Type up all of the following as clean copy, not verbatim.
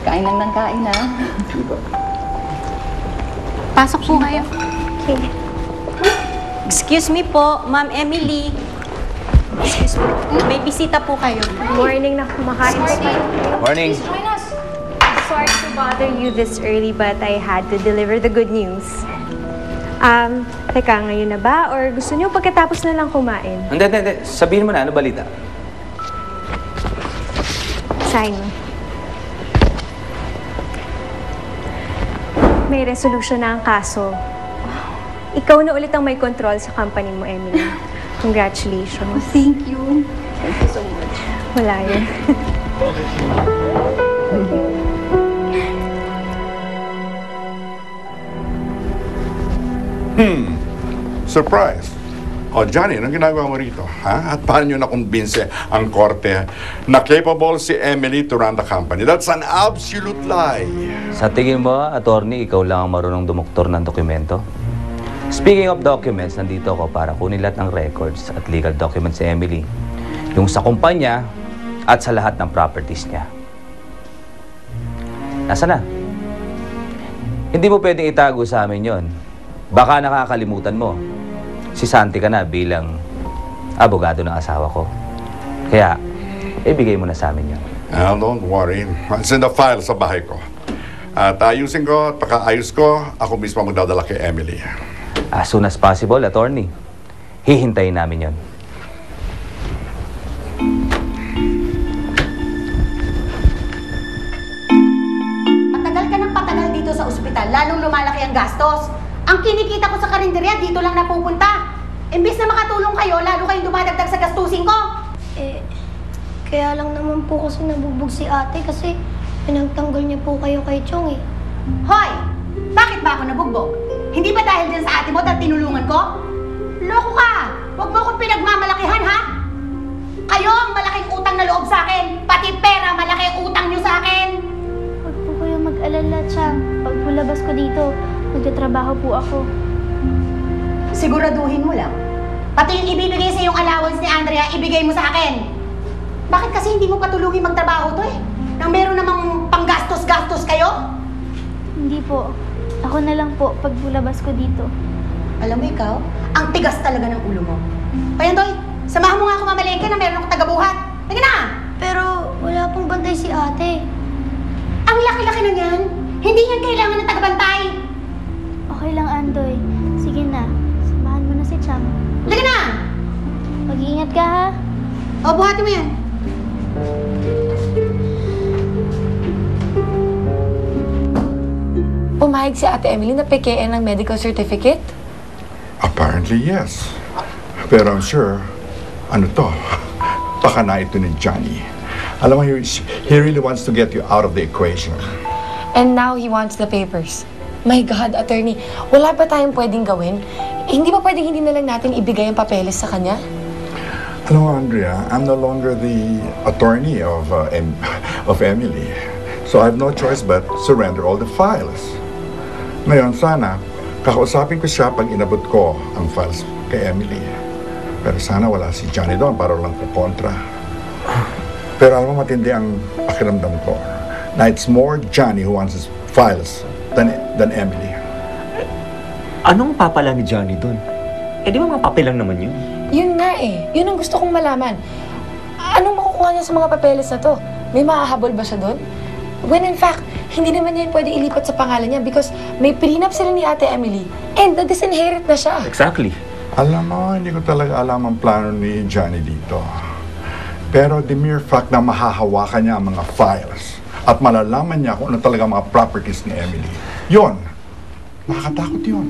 Kain lang ng kain, ha? Pasok po kayo. Okay. Excuse me po, Ma'am Emily. Excuse me. May bisita po kayo. Morning na kumakain po kayo. Morning. Sorry to bother you this early, but I had to deliver the good news. Teka, ngayon na ba? Or gusto niyo pagkatapos na lang kumain? Hindi. Sabihin mo na, ano balita? Sign mo. May resolution na ang kaso. Ikaw na ulit ang may control sa company mo, Emily. Congratulations. Thank you. Thank you so much. Wala yun. Surprise! O, Johnny, anong ginagawa mo rito? Ha? At paano nyo nakumbinse ang korte na capable si Emily to run the company? That's an absolute lie. Sa tingin mo, attorney, ikaw lang ang marunong dumoktor ng dokumento? Speaking of documents, nandito ako para kunin lahat ng records at legal documents si Emily. Yung sa kumpanya at sa lahat ng properties niya. Nasaan na? Hindi mo pwedeng itago sa amin yon. Baka nakakalimutan mo. Si Santi ka na bilang abogado ng asawa ko. Kaya, ibigay mo na sa amin yun. Don't worry. It's in the file sa bahay ko. At ayusin ko at pagkaayos ko, ako mismo magdadala kay Emily. As soon as possible, attorney. Hihintayin namin yon. Patagal ka ng patagal dito sa ospital, lalong lumalaki ang gastos. Ang kinikita ko sa karinderya, dito lang napupunta. Imbis na makatulong kayo, lalo kayong dumadagdag sa gastusin ko. Kaya lang naman po kasi nabubog si ate kasi pinagtanggol niya po kayo kay Chong eh. Hoy! Bakit ba ako nabugbog? Hindi ba dahil din sa ate mo at tinulungan ko? Loko ka! Huwag mo akong pinagmamalakihan, ha? Kayo ang malaking utang na loob sa akin. Pati pera, malaki ang utang niyo sa akin. Huwag po kayo mag-alala, Chang. Pag pulabas ko dito, magtatrabaho po ako. Siguraduhin mo lang. Pati yung ibibigay sa yung allowance ni Andrea, ibigay mo sa akin. Bakit kasi hindi mo patulugin magtrabaho to eh? Nang meron namang panggastos-gastos kayo? Hindi po. Ako na lang po pag pulabas ko dito. Alam mo ikaw, ang tigas talaga ng ulo mo. Kaya Toy, samahan mo nga ako mamalengke na meron akong tagabuhat. Sige na! Pero wala pong bantay si ate. Ang laki-laki na yan. Hindi yan kailangan ng tagabantay. Okay lang, Andoy. Sige na. Samahan mo na si Chang. Sige na! Mag-iingat ka, ha? O, buhatin mo yan. Pumayag si Ate Emily na pekein ng medical certificate? Apparently, yes. Pero I'm sure, ano to? Baka na ito ni Johnny. Alam mo, he really wants to get you out of the equation. And now he wants the papers. My God, attorney, wala ba tayong pwedeng gawin? Hindi ba pwedeng hindi na lang natin ibigay ang papeles sa kanya? Alam mo, Andrea, I'm no longer the attorney of Emily. So I have no choice but surrender all the files. Ngayon, sana, kakausapin ko siya pag inabot ko ang files kay Emily. Pero sana wala si Johnny doon para lang po kontra. Pero alam mo, matindi ang pakiramdam ko na it's more Johnny who wants his files than Emily. Anong papala ni Johnny doon? Eh di ba mga papel lang naman yun? Yun nga eh. Yun ang gusto kong malaman. Anong makukuha niya sa mga papeles na to? May mahahabol ba siya doon? When in fact, hindi naman niya pwede ilipat sa pangalan niya because may prenup sila ni Ate Emily and na-disinherit na siya. Exactly. Alam mo, hindi ko talaga alam ang plano ni Johnny dito. Pero the mere fact na mahahawakan niya ang mga files at malalaman niya kung ano talaga mga properties ni Emily, yun, nakakatakot yun.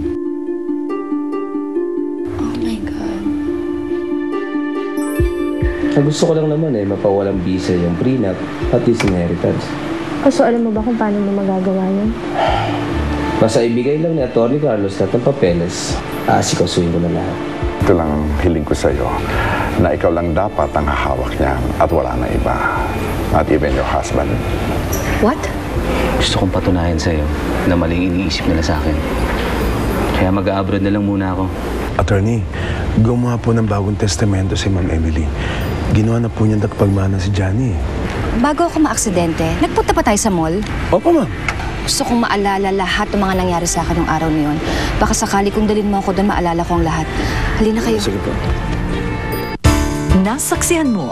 Oh my God. Ang gusto ko lang naman mapawalang bisa yung prenup at disinheritance. So, alam mo ba kung paano mo magagawa yun? Basta ibigay lang ni Atty. Carlos lahat ng papeles, aasikasuhin ko na lahat. Ito lang ang hiling ko sa'yo, na ikaw lang dapat ang hahawak niyan at wala na iba. Not even your husband. What? Gusto kong patunayan sa'yo na maling iniisip nila sa akin. Kaya mag-a-abroad na lang muna ako. Attorney, gumawa po ng bagong testamento si Ma'am Emily. Ginawa na po niyang pagmana si Johnny. Bago ako maaksidente, nagpunta pa tayo sa mall. Opo, ma'am. Gusto kong maalala lahat ng mga nangyari sa akin ng araw na yun. Baka sakali kung dalhin mo ako doon, maalala ko ang lahat. Halina kayo. Sige po. Nasaksihan mo